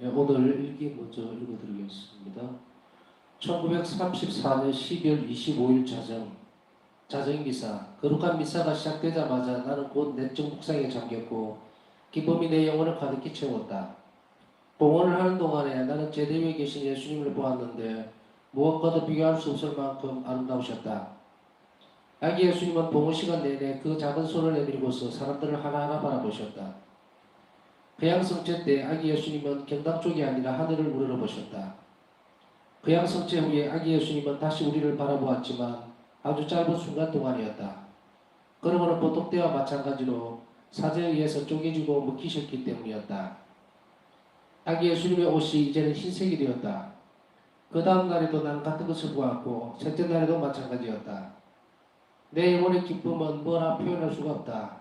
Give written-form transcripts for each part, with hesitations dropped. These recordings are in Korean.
예, 오늘 일기 먼저 읽어드리겠습니다. 1934년 12월 25일 자정미사. 거룩한 미사가 시작되자마자 나는 곧 내적 묵상에 잠겼고 기쁨이 내 영혼을 가득히 채웠다. 봉헌을 하는 동안에 나는 제대 위에 계신 예수님을 보았는데 무엇과도 비교할 수 없을 만큼 아름다우셨다. 아기 예수님은 봉헌 시간 내내 그 작은 손을 내밀고서 사람들을 하나하나 바라보셨다. 그양성체 때 아기 예수님은 경당 쪽이 아니라 하늘을 우러러보셨다. 그양성체 후에 아기 예수님은 다시 우리를 바라보았지만 아주 짧은 순간 동안이었다. 그러고는 보통 때와 마찬가지로 사제에 의해서 쪼개지고 묶이셨기 때문이었다. 아기 예수님의 옷이 이제는 흰색이 되었다. 그 다음 날에도 나는 같은 것을 보았고 셋째 날에도 마찬가지였다. 내 영혼의 기쁨은 뭐라 표현할 수가 없다.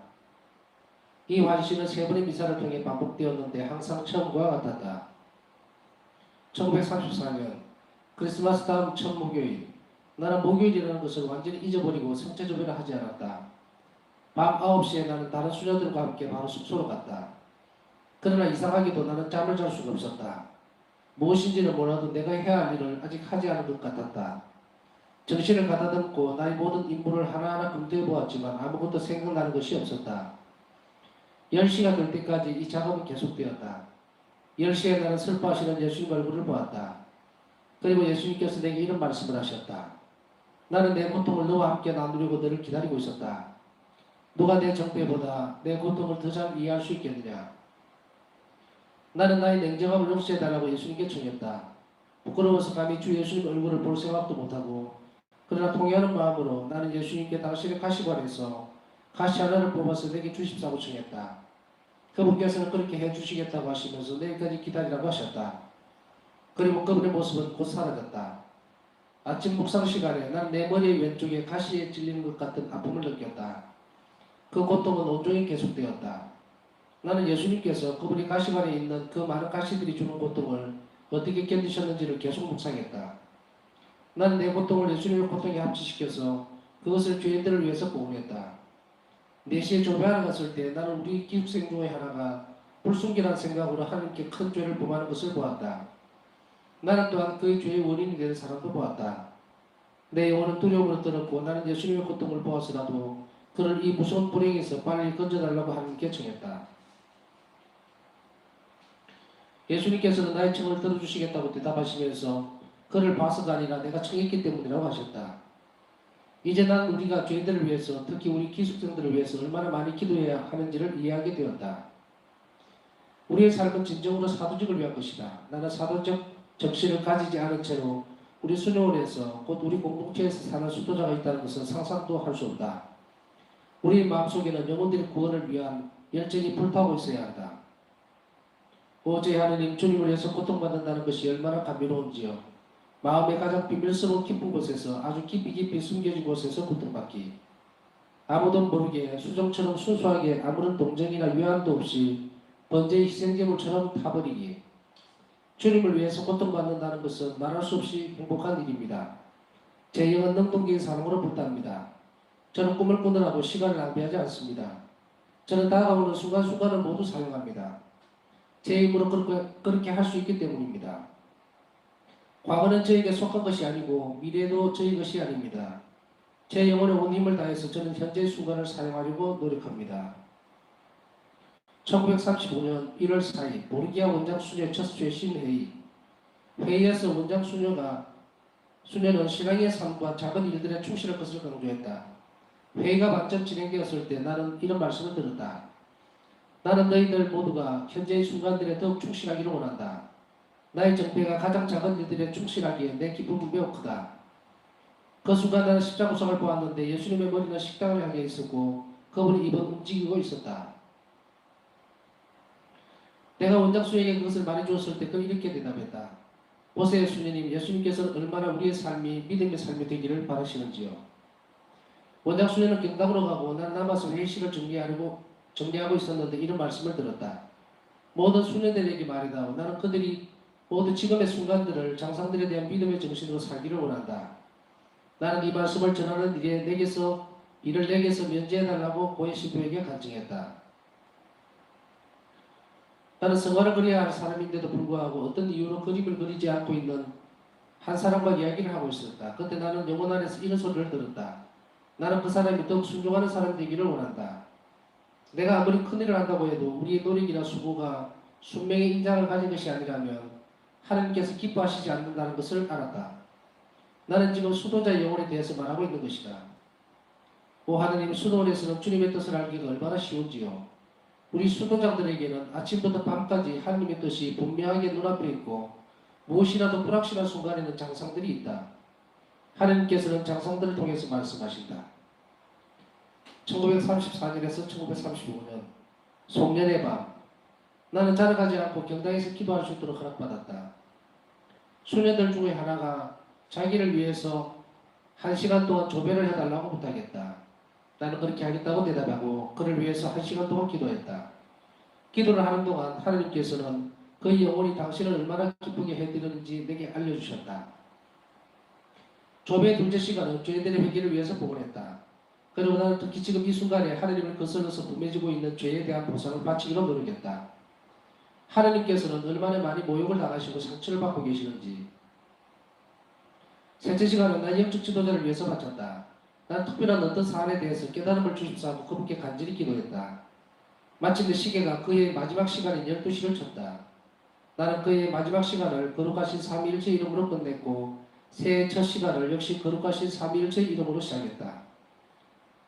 이 환시는 세 번의 미사를 통해 반복되었는데 항상 처음과 같았다. 1934년 크리스마스 다음 첫 목요일. 나는 목요일이라는 것을 완전히 잊어버리고 성체 조별을 하지 않았다. 밤 9시에 나는 다른 수녀들과 함께 바로 숙소로 갔다. 그러나 이상하게도 나는 잠을 잘 수가 없었다. 무엇인지는 몰라도 내가 해야 할 일을 아직 하지 않은 것 같았다. 정신을 가다듬고 나의 모든 임무를 하나하나 검토해 보았지만 아무것도 생각나는 것이 없었다. 10시가 될 때까지 이 작업은 계속되었다. 10시에 나는 슬퍼하시는 예수님 얼굴을 보았다. 그리고 예수님께서 내게 이런 말씀을 하셨다. 나는 내 고통을 너와 함께 나누려고 너를 기다리고 있었다. 누가 내 정죄보다 내 고통을 더 잘 이해할 수 있겠느냐. 나는 나의 냉정함을 없애달라고 예수님께 청했다. 부끄러워서 감히 주 예수님 얼굴을 볼 생각도 못하고, 그러나 통회하는 마음으로 나는 예수님께 당신의 가시관에서 가시 하나를 뽑아서 내게 주십사고 청했다. 그분께서는 그렇게 해주시겠다고 하시면서 내일까지 기다리라고 하셨다. 그리고 그분의 모습은 곧 사라졌다. 아침 묵상 시간에 나는 내 머리 왼쪽에 가시에 찔리는 것 같은 아픔을 느꼈다. 그 고통은 온종일 계속되었다. 나는 예수님께서 그분이 가시관에 있는 그 많은 가시들이 주는 고통을 어떻게 견디셨는지를 계속 묵상했다. 나는 내 고통을 예수님의 고통에 합치시켜서 그것을 죄인들을 위해서 복음했다. 4시에 조회하러 갔을 때 나는 우리 기숙생 중에 하나가 불순기란 생각으로 하나님께 큰 죄를 범하는 것을 보았다. 나는 또한 그 죄의 원인이 되는 사람도 보았다. 내 영혼은 두려움으로 떨었고 나는 예수님의 고통을 보아서라도 그를 이 무서운 불행에서 빨리 건져달라고 하나님께 청했다. 예수님께서는 나의 청을 들어주시겠다고 대답하시면서 그를 봐서가 아니라 내가 청했기 때문이라고 하셨다. 이제 난 우리가 죄인들을 위해서, 특히 우리 기숙생들을 위해서 얼마나 많이 기도해야 하는지를 이해하게 되었다. 우리의 삶은 진정으로 사도직을 위한 것이다. 나는 사도적 정신을 가지지 않은 채로 우리 수녀원에서, 곧 우리 공동체에서 사는 수도자가 있다는 것은 상상도 할 수 없다. 우리 마음속에는 영혼들의 구원을 위한 열정이 불타고 있어야 한다. 오직 하느님, 주님을 위해서 고통받는다는 것이 얼마나 감미로운지요. 마음의 가장 비밀스러운 깊은 곳에서, 아주 깊이 숨겨진 곳에서 고통받기. 아무도 모르게 수정처럼 순수하게 아무런 동정이나 위안도 없이 번제의 희생제물처럼 타버리기. 주님을 위해서 고통받는다는 것은 말할 수 없이 행복한 일입니다. 제 영은 능동적인 사랑으로 불답니다. 저는 꿈을 꾸느라고 시간을 낭비하지 않습니다. 저는 다가오는 순간순간을 모두 사용합니다. 제 힘으로 그렇게 할 수 있기 때문입니다. 과거는 저에게 속한 것이 아니고 미래도 저의 것이 아닙니다. 제 영혼의 온 힘을 다해서 저는 현재의 순간을 사용하려고 노력합니다. 1935년 1월 4일 보르기아 원장 수녀의 첫 쇄신 회의. 회의에서 원장 수녀는 신앙의 삶과 작은 일들에 충실할 것을 강조했다. 회의가 반쯤 진행되었을 때 나는 이런 말씀을 들었다. 나는 너희들 모두가 현재의 순간들에 더욱 충실하기를 원한다. 나의 정배가 가장 작은 일들에 충실하기에 내 기쁨은 매우 크다. 그 순간 나는 십자구상을 보았는데 예수님의 머리는 식당을 향해 있었고 그분의 입은 움직이고 있었다. 내가 원장 수녀에게 그것을 말해주었을 때 그는 이렇게 대답했다. 보세요 수녀님, 예수님께서는 얼마나 우리의 삶이 믿음의 삶이 되기를 바라시는지요. 원장 수녀는 경당으로 가고 난 남아서 회의실을 정리하고 있었는데 이런 말씀을 들었다. 모든 수녀들에게 말이다. 나는 그들이 모두 지금의 순간들을 장상들에 대한 믿음의 정신으로 살기를 원한다. 나는 이 말씀을 전하는 일을 내게서 면제해달라고 고해 신부에게 간청했다. 나는 성화를 그려야 할 사람인데도 불구하고 어떤 이유로 그림을 그리지 않고 있는 한 사람과 이야기를 하고 있었다. 그때 나는 영혼 안에서 이런 소리를 들었다. 나는 그 사람이 더욱 순종하는 사람 되기를 원한다. 내가 아무리 큰일을 한다고 해도 우리의 노력이나 수고가 순명의 인장을 가진 것이 아니라면 하나님께서 기뻐하시지 않는다는 것을 알았다. 나는 지금 수도자의 영혼에 대해서 말하고 있는 것이다. 오 하나님, 수도원에서는 주님의 뜻을 알기가 얼마나 쉬운지요. 우리 수도자들에게는 아침부터 밤까지 하나님의 뜻이 분명하게 눈앞에 있고 무엇이라도 불확실한 순간에는 장상들이 있다. 하나님께서는 장상들을 통해서 말씀하신다. 1934년에서 1935년 송년의 밤, 나는 자락하지 않고 경당에서 기도할 수 있도록 허락받았다. 수녀들 중에 하나가 자기를 위해서 1시간 동안 조배를 해달라고 부탁했다. 나는 그렇게 하겠다고 대답하고 그를 위해서 1시간 동안 기도했다. 기도를 하는 동안 하나님께서는 그의 영혼이 당신을 얼마나 기쁘게 해드리는지 내게 알려주셨다. 조배의 둘째 시간은 죄인들의 회개를 위해서 복원했다. 그리고 나는 특히 지금 이 순간에 하나님을 거슬러서 붐해지고 있는 죄에 대한 보상을 바치기로 노력했다. 하나님께서는 얼마나 많이 모욕을 당하시고 상처를 받고 계시는지. 셋째 시간은 나의 영적 지도자를 위해서 바쳤다. 난 특별한 어떤 사안에 대해서 깨달음을 주십사하고 그분께 간절히 기도했다. 마침내 시계가 그의 마지막 시간인 12시를 쳤다. 나는 그의 마지막 시간을 거룩하신 삼위일체 이름으로 끝냈고 새해 첫 시간을 역시 거룩하신 삼위일체 이름으로 시작했다.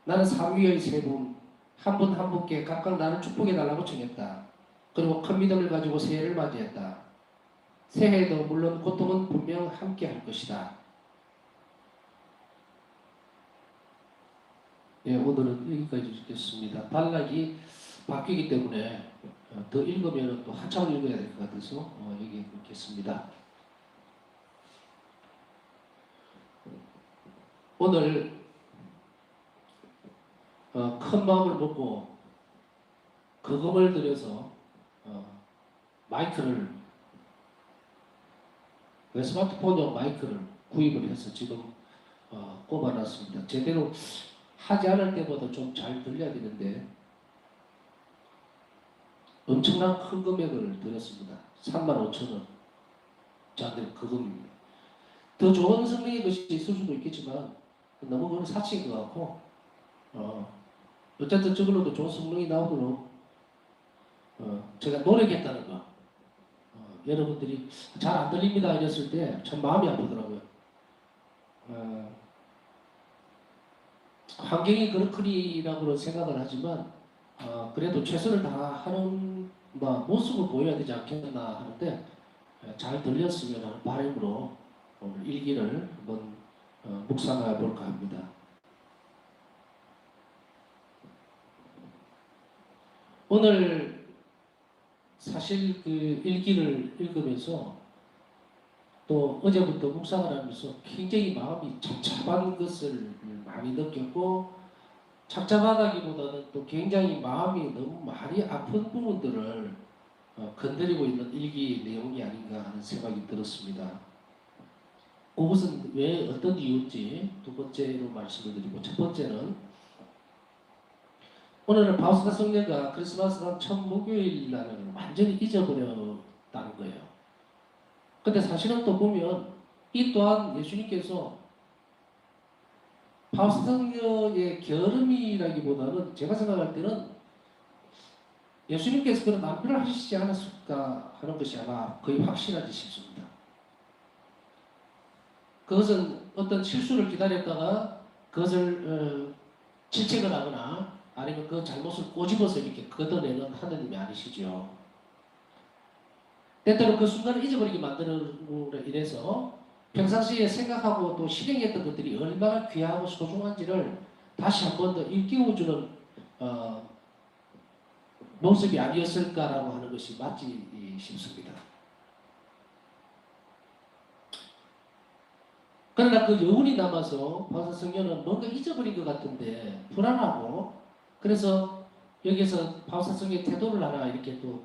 나는 삼위의 세 분, 한 분 한 분께 각각 나를 축복해달라고 청했다. 그리고 큰 믿음을 가지고 새해를 맞이했다. 새해에도 물론 고통은 분명 함께 할 것이다. 예, 오늘은 여기까지 읽겠습니다. 단락이 바뀌기 때문에 더 읽으면 또 한참을 읽어야 될 것 같아서 여기 읽겠습니다. 오늘 큰 마음을 먹고 거금을 들여서 마이크를 스마트폰용 마이크를 구입을 해서 지금 꼽아놨습니다. 제대로 하지 않을 때보다 좀 잘 들려야 되는데 엄청난 큰 금액을 들였습니다. 35,000원. 저한테 거금입니다. 더 좋은 성능의 것이 있을 수도 있겠지만 너무 그건 사치인 것 같고 어쨌든 저걸로도 좋은 성능이 나오도록 제가 노력했다는 거. 여러분들이 잘 안 들립니다 이랬을 때 참 마음이 아프더라고요. 환경이 그렇거리라고 생각을 하지만 그래도 최선을 다하는 모습을 보여야 되지 않겠나 하는데 잘 들렸으면 하는 바람으로 오늘 일기를 한번 묵상해 볼까 합니다. 오늘 사실 그 일기를 읽으면서 또 어제부터 묵상을 하면서 굉장히 마음이 착잡한 것을 많이 느꼈고 착잡하다기보다는 또 굉장히 마음이 너무 많이 아픈 부분들을 건드리고 있는 일기 내용이 아닌가 하는 생각이 들었습니다. 그것은 왜 어떤 이유인지 두 번째로 말씀을 드리고 첫 번째는 오늘은 바우스다 성녀가 크리스마스가 첫 목요일이라는 걸 완전히 잊어버렸다는 거예요. 근데 사실은 또 보면 이 또한 예수님께서 바우스다 성녀의 결음이라기보다는 제가 생각할 때는 예수님께서 그런 낭비를 하시지 않았을까 하는 것이 아마 거의 확실하지 싶습니다. 그것은 어떤 실수를 기다렸다가 그것을 질책을 하거나 아니면 그 잘못을 꼬집어서 이렇게 걷어내는 하느님이 아니시죠. 때때로 그 순간을 잊어버리게 만드는 이래서 평상시에 생각하고 또 실행했던 것들이 얼마나 귀하고 소중한지를 다시 한 번 더 일깨워주는 모습이 아니었을까라고 하는 것이 맞지 싶습니다. 그러나 그 여운이 남아서 바우스다 성녀는 뭔가 잊어버린 것 같은데 불안하고 그래서 여기서 바우스다 성녀의 태도를 하나 이렇게 또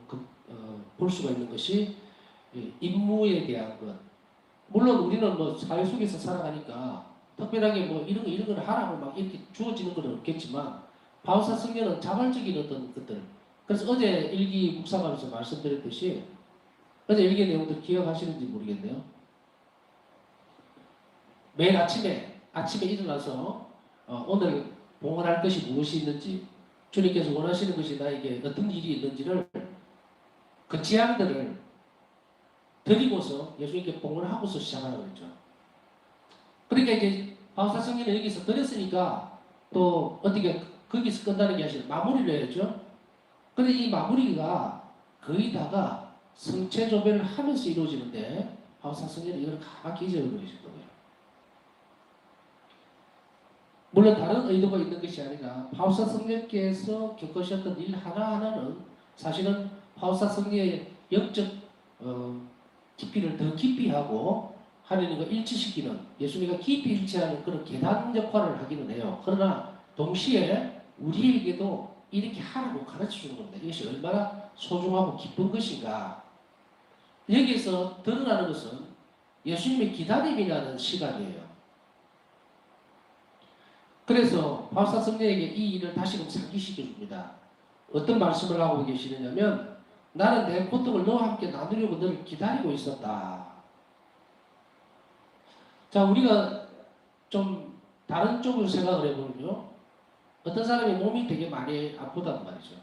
볼 수가 있는 것이 임무에 대한 것. 물론 우리는 뭐 사회 속에서 살아가니까 특별하게 뭐 이런 걸 하라고 막 이렇게 주어지는 건 없겠지만 바우스다 성녀는 자발적인 어떤 것들 그래서 어제 일기 묵상하면서 말씀드렸듯이 어제 일기 내용들 기억하시는지 모르겠네요. 매일 아침에 일어나서 오늘 봉헌할 것이 무엇이 있는지, 주님께서 원하시는 것이 나에게 어떤 일이 있는지를, 그 지향들을 드리고서 예수님께 봉헌하고서 시작하라고 했죠. 그러니까 이제 바울사 성경을 여기서 드렸으니까 또 어떻게 거기서 끝나는 게 아니라 마무리를 해야죠. 근데 이 마무리가 거의 다가 성체조배를 하면서 이루어지는데 바울사 성경은 이걸 가만히 잊어버리실 거예요. 물론 다른 의도가 있는 것이 아니라 바울사 성령께서 겪으셨던 일 하나하나는 사실은 바울사 성령의 영적 깊이를 더 깊이 하고 하나님과 일치시키는, 예수님과 깊이 일치하는 그런 계단 역할을 하기는 해요. 그러나 동시에 우리에게도 이렇게 하라고 가르쳐 주는 겁니다. 이것이 얼마나 소중하고 기쁜 것인가. 여기에서 드러나는 것은 예수님의 기다림이라는 시간이에요. 그래서 바울사 성령에게 이 일을 다시금 상기시켜 줍니다. 어떤 말씀을 하고 계시느냐면, 나는 내 고통을 너와 함께 나누려고 너를 기다리고 있었다. 자, 우리가 좀 다른 쪽으로 생각을 해보면요, 어떤 사람이 몸이 되게 많이 아프단 말이죠.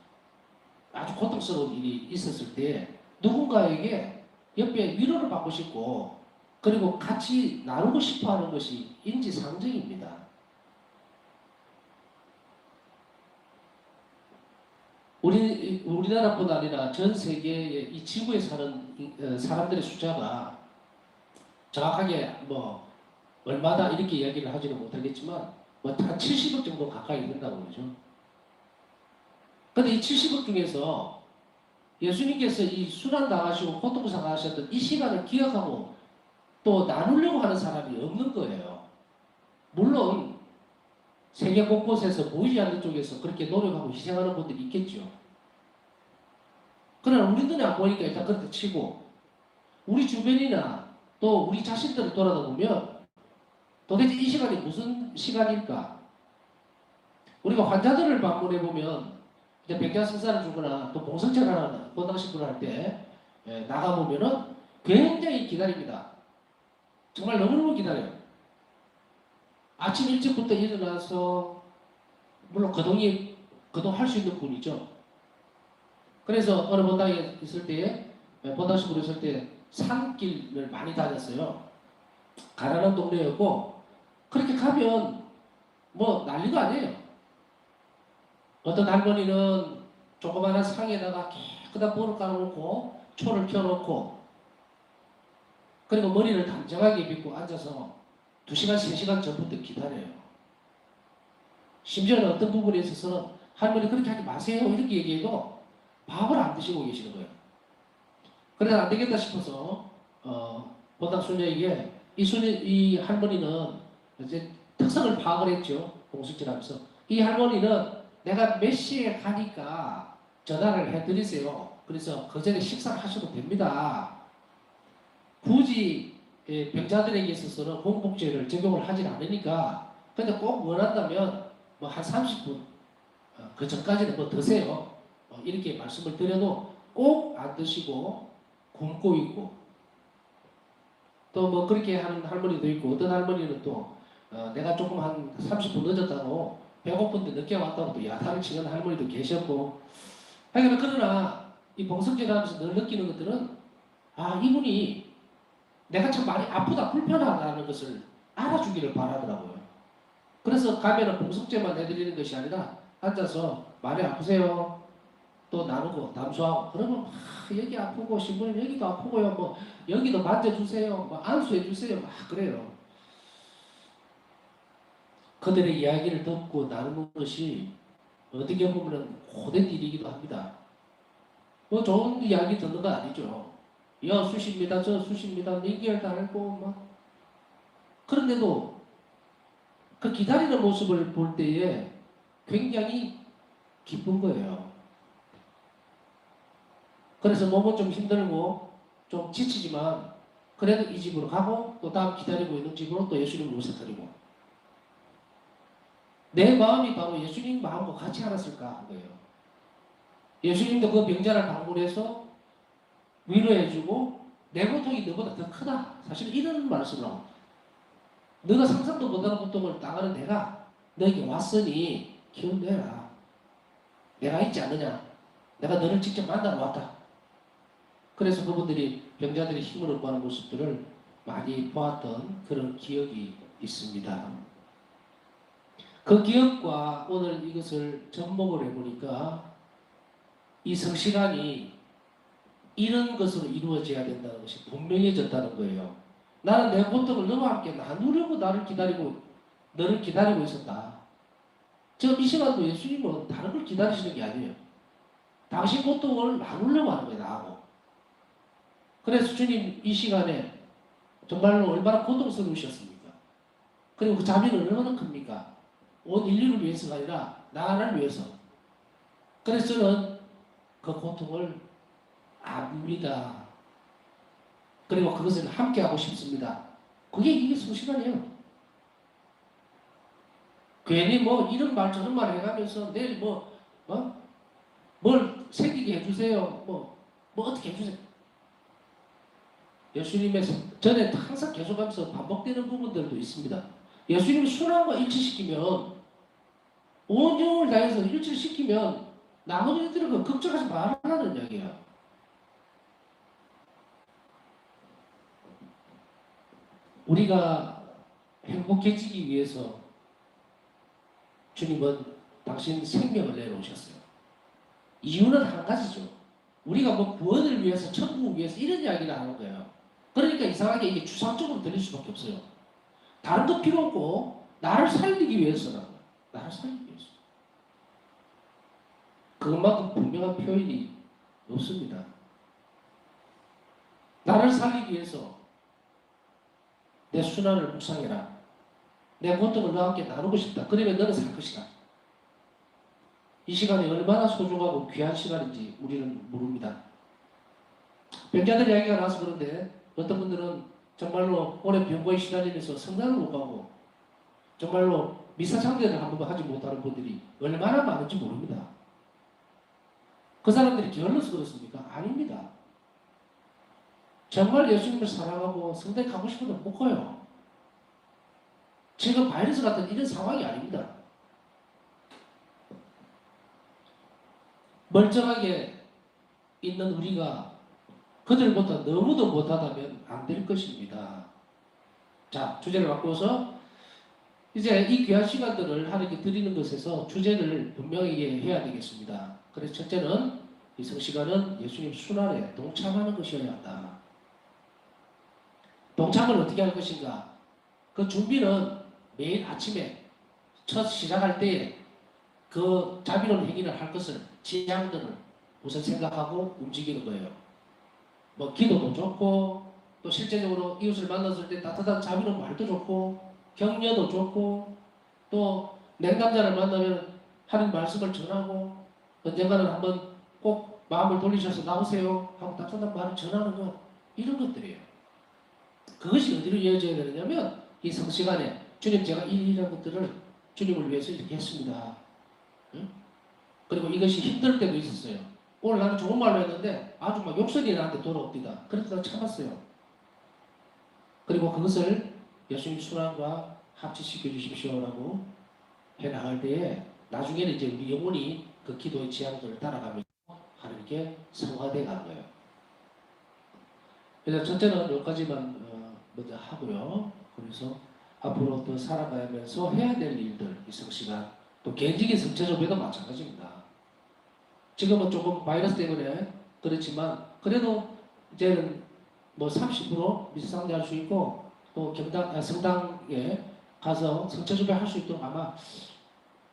아주 고통스러운 일이 있었을 때 누군가에게 옆에 위로를 받고 싶고, 그리고 같이 나누고 싶어 하는 것이 인지상정입니다. 우리나라뿐 아니라 전 세계의 이 지구에 사는 사람들의 숫자가 정확하게 뭐 얼마다 이렇게 이야기를 하지는 못하겠지만 뭐 한 70억 정도 가까이 된다고 그러죠. 근데 이 70억 중에서 예수님께서 이 순환 당하시고 고통상하셨던 이 시간을 기억하고 또 나누려고 하는 사람이 없는 거예요. 물론 세계 곳곳에서 보이지 않는 쪽에서 그렇게 노력하고 희생하는 분들이 있겠죠. 그러나 우리 눈에 안 보이니까 일단 그렇게 치고, 우리 주변이나 또 우리 자신들을 돌아다 보면 도대체 이 시간이 무슨 시간일까? 우리가 환자들을 방문해 보면 이제 백야승사를 주거나 또 봉성체를 하나 본당식구를 할 때 나가 보면은 굉장히 기다립니다. 정말 너무너무 기다려요. 아침 일찍부터 일어나서, 물론 거동할 수 있는 분이죠. 그래서 어느 본당에 있을 때, 본당식구로 있을 때 산길을 많이 다녔어요. 가난한 동네였고, 그렇게 가면 뭐 난리도 아니에요. 어떤 할머니는 조그마한 상에다가 깨끗한 볼을 깔아놓고 초를 켜놓고, 그리고 머리를 단정하게 빗고 앉아서 2시간, 3시간 전부터 기다려요. 심지어는 어떤 부분에 있어서는 할머니 그렇게 하지 마세요 이렇게 얘기해도 밥을 안 드시고 계시는 거예요. 그래서 안 되겠다 싶어서 본당 수녀에게 이 할머니는 이제 특성을 파악을 했죠. 공수질하면서 이 할머니는 내가 몇 시에 가니까 전화를 해드리세요. 그래서 그 전에 식사를 하셔도 됩니다. 굳이 병자들에게 있어서는 공복제를 적용을 하진 않으니까, 근데 꼭 원한다면 뭐 한 30분 그 전까지는 뭐 드세요. 이렇게 말씀을 드려도 꼭 안 드시고 굶고 있고, 또 뭐 그렇게 하는 할머니도 있고, 어떤 할머니는 또 내가 조금 한 30분 늦었다고 배고픈데 늦게 왔다고 또 야단을 치는 할머니도 계셨고. 그러나 이 봉성제를 하면서 늘 느끼는 것들은, 아, 이분이 내가 참 많이 아프다 불편하다는 것을 알아주기를 바라더라고요. 그래서 가면은 봉성제만 해드리는 것이 아니라 앉아서 많이 아프세요? 또 나누고 담소하고, 그러면 여기 아프고 신부님 여기도 아프고요, 뭐 여기도 만져주세요, 뭐 안수해주세요, 막 그래요. 그들의 이야기를 듣고 나누는 것이 어떻게 보면 고된 일이기도 합니다. 뭐 좋은 이야기 듣는 거 아니죠. 여 수십니다, 저 수십니다, 민기열 달고 막. 그런데도 그 기다리는 모습을 볼 때에 굉장히 기쁜 거예요. 그래서 몸은 좀 힘들고 좀 지치지만 그래도 이 집으로 가고 또 다음 기다리고 있는 집으로 또 예수님을 모셔드리고, 내 마음이 바로 예수님 마음과 같이 알았을까 한 거예요. 예수님도 그 병자를 방문해서 위로해주고 내 고통이 너보다 더 크다. 사실 이런 말씀을 하고 너가 상상도 못하는 고통을 당하는 내가 너에게 왔으니 기운 내라. 내가 있지 않느냐. 내가 너를 직접 만나러 왔다. 그래서 그분들이 병자들이 힘을 얻고 하는 모습들을 많이 보았던 그런 기억이 있습니다. 그 기억과 오늘 이것을 접목을 해보니까 이 성시간이 이런 것으로 이루어져야 된다는 것이 분명해졌다는 거예요. 나는 내 고통을 너와 함께 나누려고 너를 기다리고 있었다. 지금 이 시간도 예수님은 다른 걸 기다리시는 게 아니에요. 당신 고통을 나누려고 하는 거예요, 나하고. 그래서 주님 이 시간에 정말로 얼마나 고통스러우셨습니까? 그리고 그 자비는 얼마나 큽니까? 온 인류를 위해서가 아니라 나를 위해서. 그래서 저는 그 고통을 압니다. 그리고 그것을 함께 하고 싶습니다. 이게 성시간이에요. 괜히 뭐 이런 말 저런 말 해가면서 내일 뭘 생기게 해주세요. 뭐 어떻게 해주세요. 예수님의 전에 항상 계속하면서 반복되는 부분들도 있습니다. 예수님이 순환과 일치시키면 온 영혼을 다해서 일치시키면 나머지들은 그 걱정하지 말라는 이야기야. 우리가 행복해지기 위해서 주님은 당신 생명을 내놓으셨어요. 이유는 한 가지죠. 우리가 뭐 구원을 위해서, 천국을 위해서 이런 이야기를 하는 거예요. 그러니까 이상하게 이게 추상적으로 들릴 수밖에 없어요. 다른 거 필요 없고 나를 살리기 위해서라는 거예요. 나를 살리기 위해서. 그것만큼 분명한 표현이 없습니다. 나를 살리기 위해서 내 순환을 묵상해라. 내 고통을 너와 함께 나누고 싶다. 그러면 너는 살 것이다. 이 시간이 얼마나 소중하고 귀한 시간인지 우리는 모릅니다. 병자들 이야기가 나와서 그런데 어떤 분들은 정말로 오래 병고에 시달리면서 성당을 못 가고 정말로 미사 참배를 한 번도 하지 못하는 분들이 얼마나 많은지 모릅니다. 그 사람들이 게을러서 그렇습니까? 아닙니다. 정말 예수님을 사랑하고 성당에 가고 싶으면 못 가요. 지금 바이러스 같은 이런 상황이 아닙니다. 멀쩡하게 있는 우리가 그들보다 너무도 못하다면 안 될 것입니다. 자, 주제를 바꿔서 이제 이 귀한 시간들을 하나님께 드리는 것에서 주제를 분명하게 해야 되겠습니다. 그래서 첫째는 이 성시간은 예수님 순환에 동참하는 것이어야 한다. 동참을 어떻게 할 것인가? 그 준비는 매일 아침에 첫 시작할 때에 그 자비로운 행위를 할 것을 지향들을 우선 생각하고 움직이는 거예요. 뭐 기도도 좋고 또 실제적으로 이웃을 만났을 때 따뜻한 자비로운 말도 좋고 격려도 좋고 또 냉담자를 만나면 하는 말씀을 전하고 언젠가는 한번 꼭 마음을 돌리셔서 나오세요 하고 따뜻한 말을 전하는 것 이런 것들이에요. 그것이 어디로 이어져야 되느냐면 이 성시간에 주님 제가 이런 것들을 주님을 위해서 이렇게 했습니다. 응? 그리고 이것이 힘들 때도 있었어요. 오늘 나는 좋은 말로 했는데 아주 막 욕설이 나한테 돌아옵니다. 그래서 내가 참았어요. 그리고 그것을 예수님 순환과 합치시켜 주십시오라고 해나갈 때에 나중에는 이제 우리 영혼이 그 기도의 지향들을 따라가면서 하나님께 성화되어 가는 거예요. 그래서 첫째는 여기까지만 먼저 하고요. 그래서 앞으로 더 살아가면서 해야 될 일들, 이 성시간, 또 개인적인 성체조배도 마찬가지입니다. 지금은 조금 바이러스 때문에 그렇지만 그래도 이제는 뭐 30% 미사상대 할 수 있고 또 성당에 가서 성체조배 할 수 있도록 아마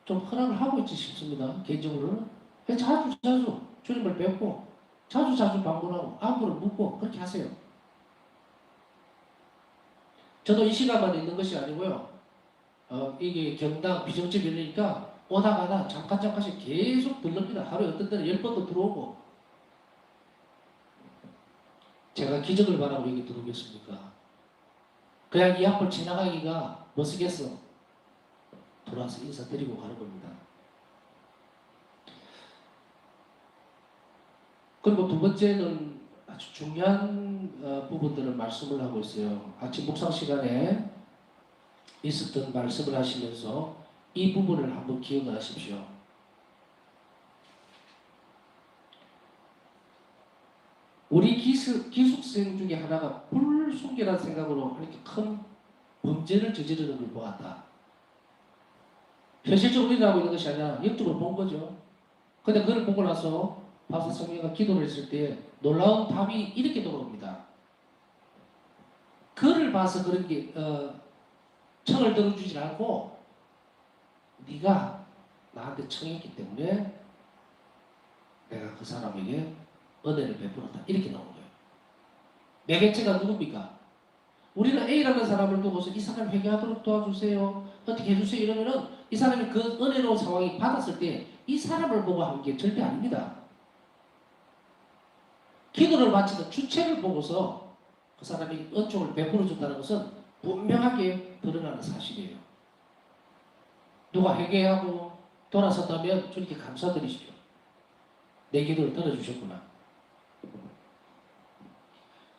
좀 허락을 하고 있지 싶습니다. 개인적으로는 자주 주님을 뵙고 자주 방문하고 안부를 묻고 그렇게 하세요. 저도 이 시간만 있는 것이 아니고요. 이게 경당 비정집이니까 오다 가다 잠깐씩 계속 들릅니다. 하루에 어떤 때는 10번도 들어오고 제가 기적을 바라고 여기 들어오겠습니까? 그냥 이 앞을 지나가기가 멋쓰겠어. 돌아서 인사드리고 가는 겁니다. 그리고 두 번째는 아주 중요한 부분들을 말씀을 하고 있어요. 아침 묵상 시간에 있었던 말씀을 하시면서 이 부분을 한번 기억을 하십시오. 우리 기숙생 중에 하나가 불순결한 생각으로 이렇게 큰 범죄를 저지르는 걸 보았다. 현실적으로 일어나고 있는 것이 아니라 영적으로 본 거죠. 근데 그걸 보고 나서 바사 성령과 기도를 했을 때 놀라운 답이 이렇게 돌아옵니다. 그를 봐서 그런 게 청을 들어주지 않고 네가 나한테 청했기 때문에 내가 그 사람에게 은혜를 베풀었다. 이렇게 나온 거예요. 매개체가 누굽니까? 우리는 A라는 사람을 두고서 이 사람 회개하도록 도와주세요. 어떻게 해주세요. 이러면은 이 사람이 그 은혜로운 상황이 받았을 때 이 사람을 보고 한 게 절대 아닙니다. 기도를 바치는 주체를 보고서 그 사람이 은총을 베풀어 준다는 것은 분명하게 드러나는 사실이에요. 누가 회개하고 돌아섰다면 주님께 감사드리십시오. 내 기도를 들어주셨구나.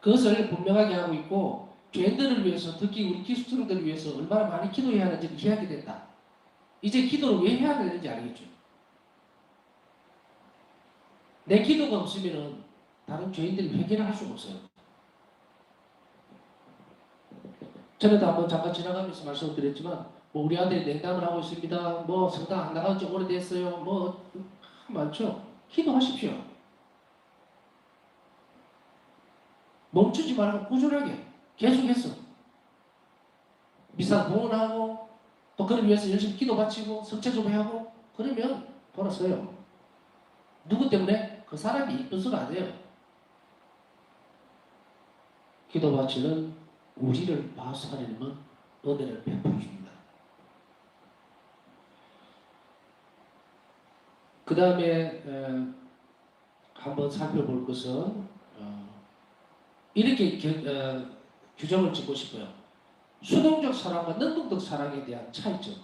그것을 분명하게 하고 있고 죄인들을 위해서, 특히 우리 기숙생들을 위해서 얼마나 많이 기도해야 하는지를 이해하게 된다. 이제 기도를 왜 해야 되는지 알겠죠. 내 기도가 없으면 다른 죄인들이 회개를 할 수가 없어요. 전에도 한번 잠깐 지나가면서 말씀을 드렸지만 뭐 우리 아들이 냉담을 하고 있습니다. 뭐 성당 안 나간 지 오래됐어요. 뭐 많죠. 기도하십시오. 멈추지 말고 꾸준하게 계속해서 미사 봉헌하고 또 그를 위해서 열심히 기도 바치고 성체 좀 하고 그러면 돌아서요. 누구 때문에? 그 사람이 이뻐서가 아니에요. 기도 바치는 우리를 봐서 하나님은 은혜를 베풀어 줍니다. 그 다음에 한번 살펴볼 것은 이렇게 규정을 짓고 싶어요. 수동적 사랑과 능동적 사랑에 대한 차이점.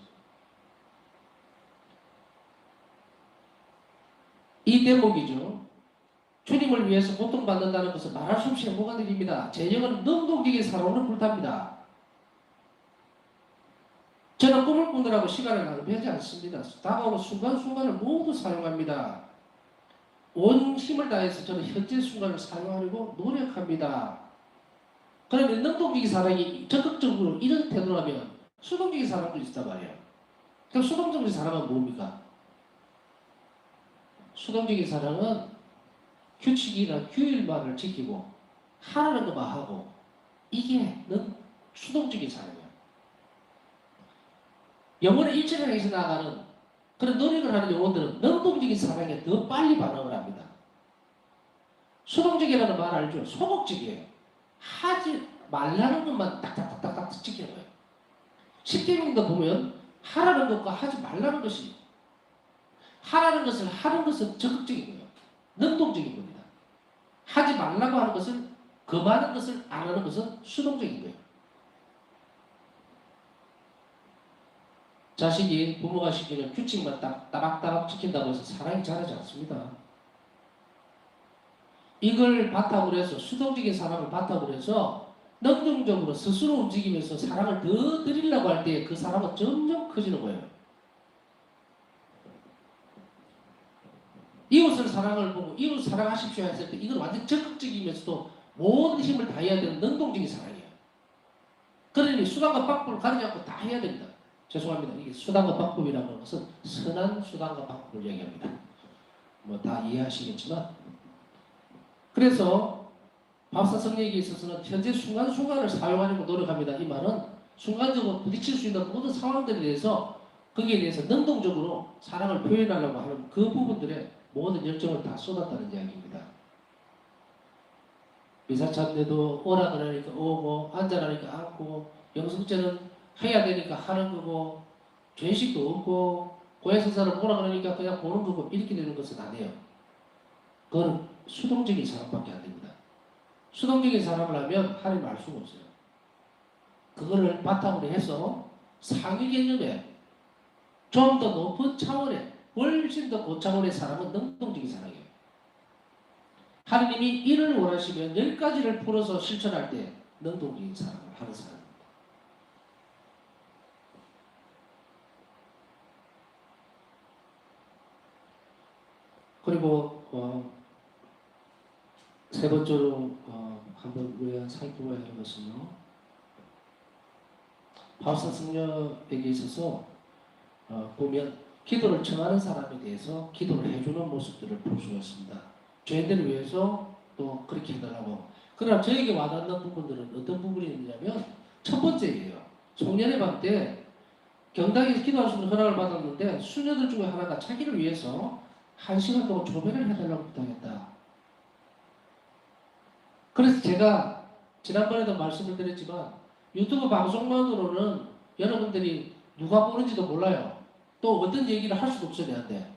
이 대목이죠. 주님을 위해서 고통받는다는 것은 말할 수 없이 행복한 일입니다. 제 영은 능동적인 사랑으로 불탑니다. 저는 꿈을 꾸느라고 시간을 낭비하지 않습니다. 다가오는 순간순간을 모두 사용합니다. 온 힘을 다해서 저는 현재 순간을 사용하려고 노력합니다. 그러면 능동적인 사랑이 적극적으로 이런 태도라면 수동적인 사랑도 있단 말이에요. 그럼 수동적인 사랑은 뭡니까? 수동적인 사랑은 규칙이나 규율만을 지키고 하라는 것만 하고 이게 수동적인 사랑이에요. 영혼의 일체를 향해서 나아가는 그런 노력을 하는 영혼들은 능동적인 사랑에 더 빨리 반응을 합니다. 수동적이라는 말 알죠? 소극적이에요. 하지 말라는 것만 딱딱딱딱 지키는 거예요. 십계명도 보면 하라는 것과 하지 말라는 것이 하라는 것을 하는 것은 적극적인 거예요. 능동적인 겁니다. 하지 말라고 하는 것은 금하는 것을 안 하는 것은 수동적인 거예요. 자식이 부모가 시키는 규칙만 딱 따박따박 지킨다고 해서 사랑이 자라지 않습니다. 이걸 바탕으로 해서 수동적인 사랑을 바탕으로 해서 능동적으로 스스로 움직이면서 사랑을 더 드리려고 할 때 그 사랑은 점점 커지는 거예요. 이웃을 사랑을 보고 이웃 사랑하십시오 했을 때 이건 완전 적극적이면서도 모든 힘을 다해야 되는 능동적인 사랑이에요. 그러니 수단과 방법을 가리지 않고 다 해야 됩니다. 죄송합니다. 이게 수단과 방법이라는 것은 선한 수단과 방법을 얘기합니다. 뭐 다 이해하시겠지만 그래서 밥사 성령에게 있어서는 현재 순간순간을 사용하려고 노력합니다. 이 말은 순간적으로 부딪힐 수 있는 모든 상황들에 대해서 거기에 대해서 능동적으로 사랑을 표현하려고 하는 그 부분들에 모든 열정을 다 쏟았다는 이야기입니다. 미사 참배도 오라 그러니까 오고 앉아라니까 앉고 영성제는 해야 되니까 하는 거고 죄식도 없고 고해성사를 보라 그러니까 그냥 보는 거고 이렇게 되는 것은 아니에요. 그건 수동적인 사람밖에 안 됩니다. 수동적인 사람을 하면 하나님 알 수가 없어요. 그거를 바탕으로 해서 상위 개념에 좀 더 높은 차원의 훨씬 더 고차원의 사람은 능동적인 사람이에요. 하느님이 이를 원하시면 10가지를 풀어서 실천할 때 능동적인 사랑을 하는 사람입니다. 그리고 세 번째로 한번 우리가 살펴봐야 할 것은요. 바울사 성녀에게 있어서 보면 기도를 청하는 사람에 대해서 기도를 해주는 모습들을 볼 수가 있습니다. 죄인들을 위해서 또 그렇게 해달라고. 그러나 저에게 와닿는 부분들은 어떤 부분이 있냐면 첫 번째예요. 송년회 밤 때 경당에서 기도할 수 있는 허락을 받았는데 수녀들 중에 하나가 자기를 위해서 1시간 동안 조배를 해달라고 부탁했다. 그래서 제가 지난번에도 말씀을 드렸지만 유튜브 방송만으로는 여러분들이 누가 보는지도 몰라요. 또 어떤 얘기를 할 수도 없어요, 내한테.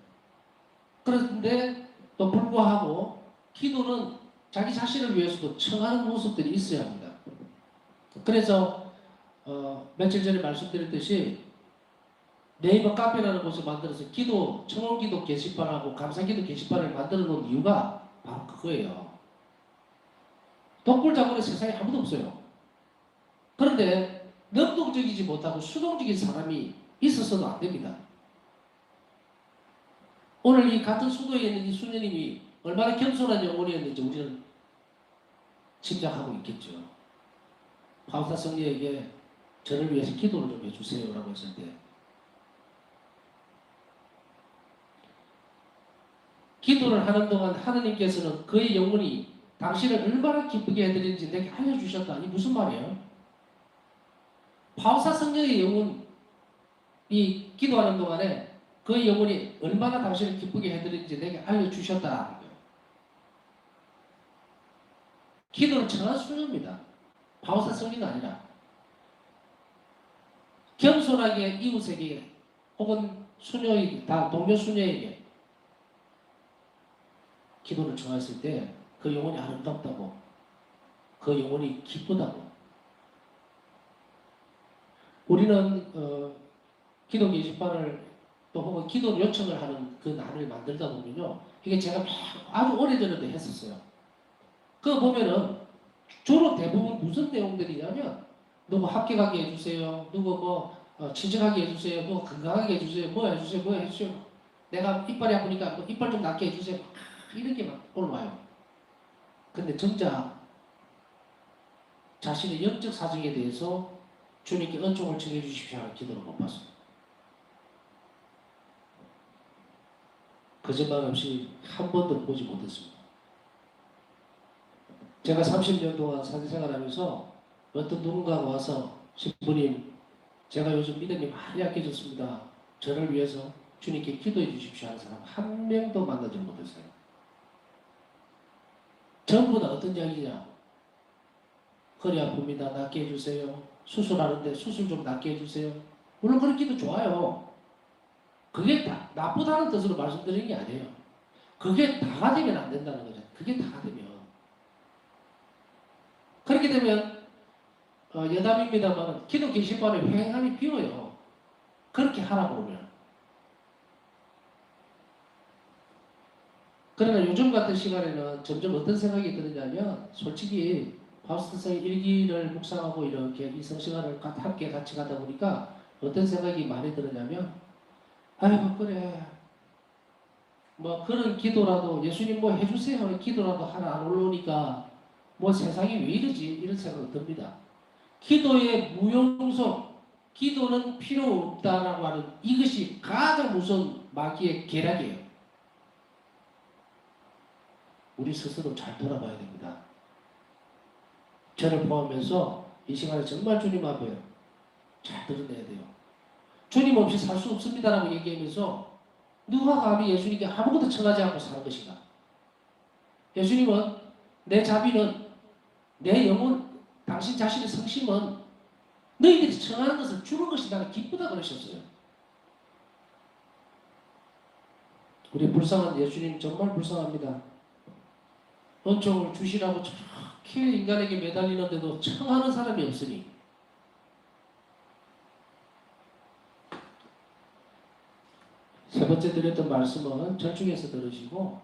그런데 또 불구하고 기도는 자기 자신을 위해서도 청하는 모습들이 있어야 합니다. 그래서 며칠 전에 말씀드렸듯이 네이버 카페라는 곳을 만들어서 기도, 청원기도 게시판하고 감사기도 게시판을 만들어 놓은 이유가 바로 그거예요. 독불장군의 세상에 아무도 없어요. 그런데 능동적이지 못하고 수동적인 사람이 있어서도 안 됩니다. 오늘 이 같은 수도에 있는 이 수녀님이 얼마나 겸손한 영혼이었는지 우리는 짐작하고 있겠죠. 바울사 성녀에게 저를 위해서 기도를 좀 해주세요 라고 했을 때 기도를 하는 동안 하느님께서는 그의 영혼이 당신을 얼마나 기쁘게 해드리는지 내게 알려주셨다. 이 무슨 말이에요? 바울사 성녀의 영혼이 기도하는 동안에 그의 영혼이 얼마나 당신을 기쁘게 해드리는지 내게 알려주셨다. 기도는 청한 수녀입니다. 바울사 성녀가 아니라 겸손하게 이웃에게 혹은 수녀에게 다 동료 수녀에게 기도를 청했을 때 그 영혼이 아름답다고 그 영혼이 기쁘다고 우리는 기도 게시판을 또 혹은 기도 요청을 하는 그 날을 만들다 보면요 이게 제가 아주 오래전에도 했었어요. 그거 보면은 주로 대부분 무슨 내용들이냐면 누구 합격하게 해주세요. 누구 친절하게 해주세요. 누구 건강하게 해주세요. 뭐 해주세요. 뭐 해주세요. 내가 이빨이 아프니까 뭐 이빨 좀 낫게 해주세요. 이렇게 막 올라와요. 근데 정작 자신의 영적 사정에 대해서 주님께 은총을 청해 주십시오 하는 기도를 못 봤습니다. 거짓말 없이 한 번도 보지 못했습니다. 제가 30년 동안 사회생활하면서 어떤 누군가가 와서 신부님 제가 요즘 믿음이 많이 약해졌습니다. 저를 위해서 주님께 기도해 주십시오 하는 사람 한 명도 만나지 못했어요. 전부 다 어떤 이야기냐? 허리 아픕니다. 낫게 해주세요. 수술하는데 수술 좀 낫게 해주세요. 물론 그런 기도 좋아요. 그게 다 나쁘다는 뜻으로 말씀드리는 게 아니에요. 그게 다가 되면 안 된다는 거죠. 그게 다가 되면. 그렇게 되면 여담입니다만 기도 게시판에 횡함이 비어요. 그렇게 하라고 그러면. 그러나 요즘 같은 시간에는 점점 어떤 생각이 드느냐면 솔직히 바우스트의 일기를 묵상하고 이렇게 이 성시간을 함께 같이 가다 보니까 어떤 생각이 많이 드느냐면 아이고 그래 뭐 그런 기도라도 예수님 뭐 해주세요 기도라도 하나 안 올라오니까 뭐 세상이 왜 이러지 이런 생각이 듭니다. 기도의 무용성 기도는 필요 없다라고 하는 이것이 가장 무서운 마귀의 계략이에요. 우리 스스로 잘 돌아봐야 됩니다. 저를 포함해서 이 시간에 정말 주님 앞에 잘 드러내야 돼요. 주님 없이 살 수 없습니다라고 얘기하면서 누가 감히 예수님께 아무것도 청하지 않고 사는 것인가? 예수님은 내 자비는 내 영혼 당신 자신의 성심은 너희들이 청하는 것을 주는 것이 나는 기쁘다 그러셨어요. 우리 불쌍한 예수님 정말 불쌍합니다. 은총을 주시라고 저렇게 인간에게 매달리는데도 청하는 사람이 없으니 세 번째 드렸던 말씀은 절중에서 들으시고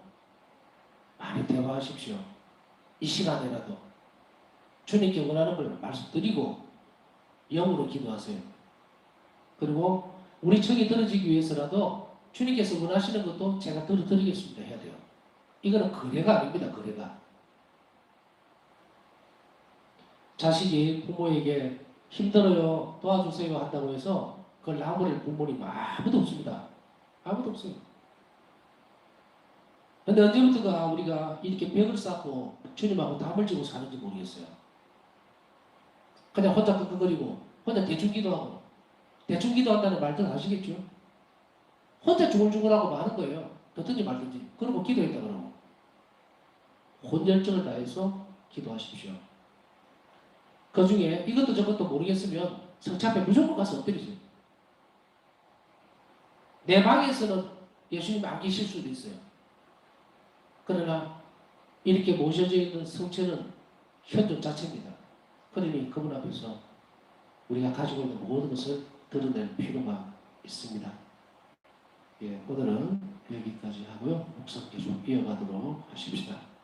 많이 대화하십시오. 이 시간에라도 주님께 원하는 걸 말씀드리고 영으로 기도하세요. 그리고 우리 청이 들어지기 위해서라도 주님께서 원하시는 것도 제가 들어드리겠습니다 해야 돼요. 이거는 거래가 아닙니다. 거래가. 자식이 부모에게 힘들어요 도와주세요 한다고 해서 그걸 놔버릴 부모님 아무도 없습니다. 아무도 없어요. 근데 언제부터가 우리가 이렇게 벽을 쌓고 주님하고 담을 지고 사는지 모르겠어요. 그냥 혼자 끙끙거리고 혼자 대충 기도하고 대충 기도한다는 말들 아시겠죠? 혼자 중얼중얼하고 마는 거예요. 듣든지 말든지. 그러고 기도했다 그러고. 혼열정을 다해서 기도하십시오. 그 중에 이것도 저것도 모르겠으면 성체 앞에 무조건 가서 엎드리세요. 내 방에서는 예수님 안 계실 수도 있어요. 그러나 이렇게 모셔져 있는 성체는 현존 자체입니다. 그러니 그분 앞에서 우리가 가지고 있는 모든 것을 드러낼 필요가 있습니다. 예, 오늘은 여기까지 하고요. 목사 계속 이어가도록 하십시다.